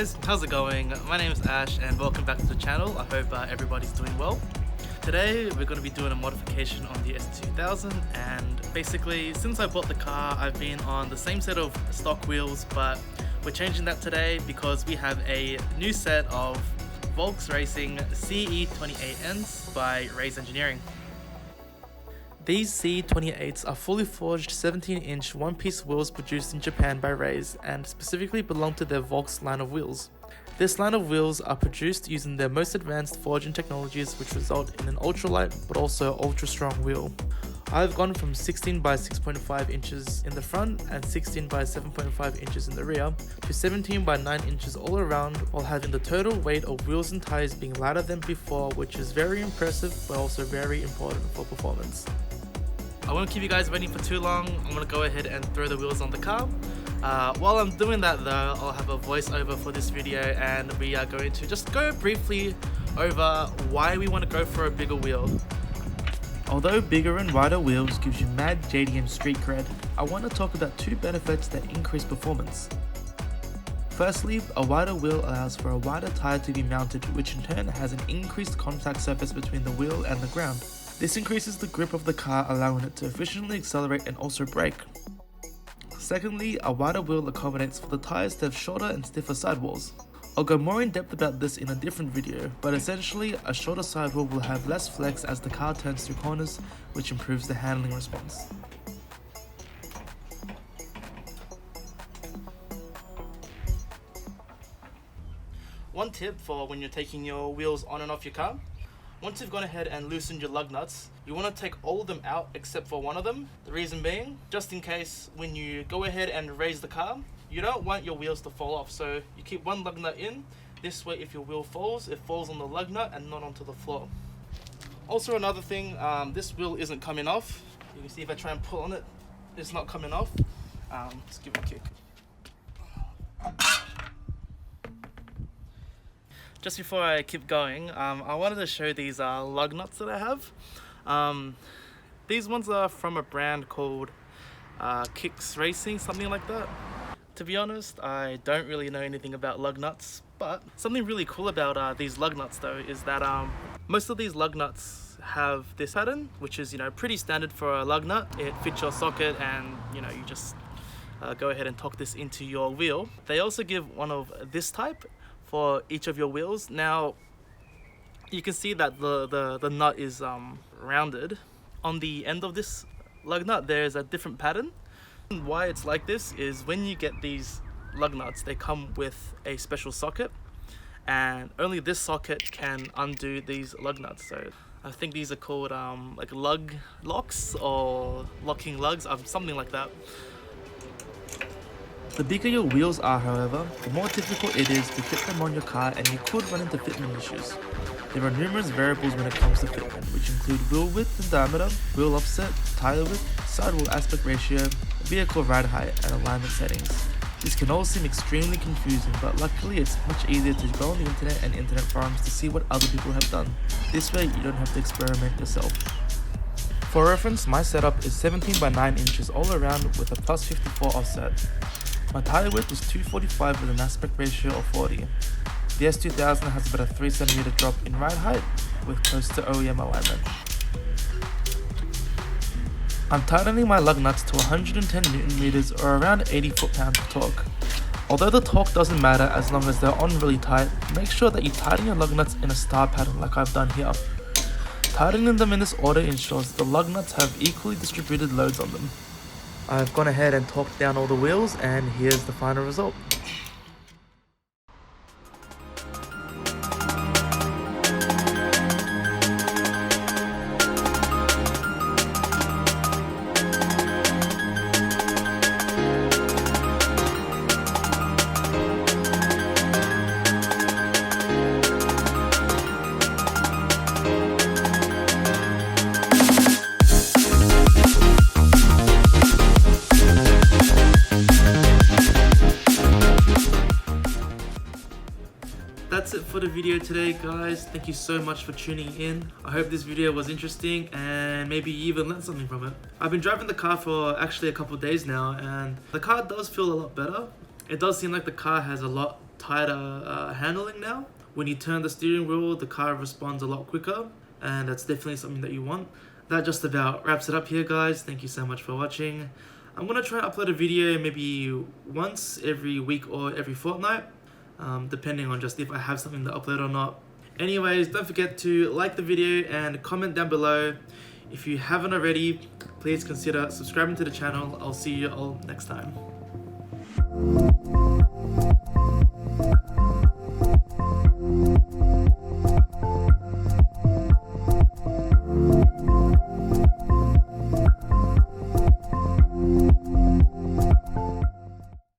guys, how's it going? My name is Ash and welcome back to the channel. I hope everybody's doing well. Today we're going to be doing a modification on the S2000, and basically since I bought the car I've been on the same set of stock wheels, but we're changing that today because we have a new set of VOLK's Racing CE28ns by Race Engineering. These CE28s are fully forged 17-inch one-piece wheels produced in Japan by Race and specifically belong to their VOLK's line of wheels. This line of wheels are produced using their most advanced forging technologies, which result in an ultralight but also ultra-strong wheel. I've gone from 16 by 6.5 inches in the front and 16 by 7.5 inches in the rear to 17 by 9 inches all around, while having the total weight of wheels and tires being lighter than before, which is very impressive but also very important for performance. I won't keep you guys waiting for too long. I'm going to go ahead and throw the wheels on the car. While I'm doing that though, I'll have a voiceover for this video and we are going to just go briefly over why we want to go for a bigger wheel. Although bigger and wider wheels gives you mad JDM street cred, I want to talk about two benefits that increase performance. Firstly, a wider wheel allows for a wider tire to be mounted, which in turn has an increased contact surface between the wheel and the ground. This increases the grip of the car, allowing it to efficiently accelerate and also brake. Secondly, a wider wheel accommodates for the tires to have shorter and stiffer sidewalls. I'll go more in depth about this in a different video, but essentially a shorter sidewall will have less flex as the car turns through corners, which improves the handling response. One tip for when you're taking your wheels on and off your car: once you've gone ahead and loosened your lug nuts, you want to take all of them out except for one of them. The reason being, just in case when you go ahead and raise the car, you don't want your wheels to fall off, so you keep one lug nut in. This way if your wheel falls, it falls on the lug nut and not onto the floor. Also another thing, this wheel isn't coming off. You can see if I try and pull on it, it's not coming off. Let's give it a kick. Just before I keep going, I wanted to show these lug nuts that I have. These ones are from a brand called Kicks Racing, something like that. To be honest, I don't really know anything about lug nuts, but something really cool about these lug nuts though is that most of these lug nuts have this pattern, which is pretty standard for a lug nut. It fits your socket and you just go ahead and torque this into your wheel. They also give one of this type for each of your wheels. Now you can see that the nut is rounded. On the end of this lug nut there's a different pattern. And why it's like this is when you get these lug nuts, they come with a special socket, and only this socket can undo these lug nuts. So I think these are called like lug locks or locking lugs, something like that. The bigger your wheels are, however, the more difficult it is to fit them on your car, and you could run into fitment issues. There are numerous variables when it comes to fitment, which include wheel width and diameter, wheel offset, tire width, sidewall aspect ratio, vehicle ride height, and alignment settings. This can all seem extremely confusing, but luckily it's much easier to go on the internet and internet forums to see what other people have done. This way you don't have to experiment yourself. For reference, my setup is 17 by 9 inches all around with a plus 54 offset. My tire width was 245 with an aspect ratio of 40. The S2000 has about a 3 cm drop in ride height with close to OEM alignment. I'm tightening my lug nuts to 110 Newton meters or around 80 foot-pounds of torque. Although the torque doesn't matter as long as they're on really tight, make sure that you tighten your lug nuts in a star pattern like I've done here. Tightening them in this order ensures that the lug nuts have equally distributed loads on them. I've gone ahead and torqued down all the wheels, and here's the final result. That's it for the video today, guys. Thank you so much for tuning in. I hope this video was interesting and maybe you even learned something from it. I've been driving the car for actually a couple of days now, and the car does feel a lot better. It does seem like the car has a lot tighter handling now. When you turn the steering wheel, the car responds a lot quicker, and that's definitely something that you want. That just about wraps it up here, guys. Thank you so much for watching. I'm gonna try and upload a video maybe once every week or every fortnight, depending on just if I have something to upload or not. Anyways, don't forget to like the video and comment down below. If you haven't already, please consider subscribing to the channel. I'll see you all next time.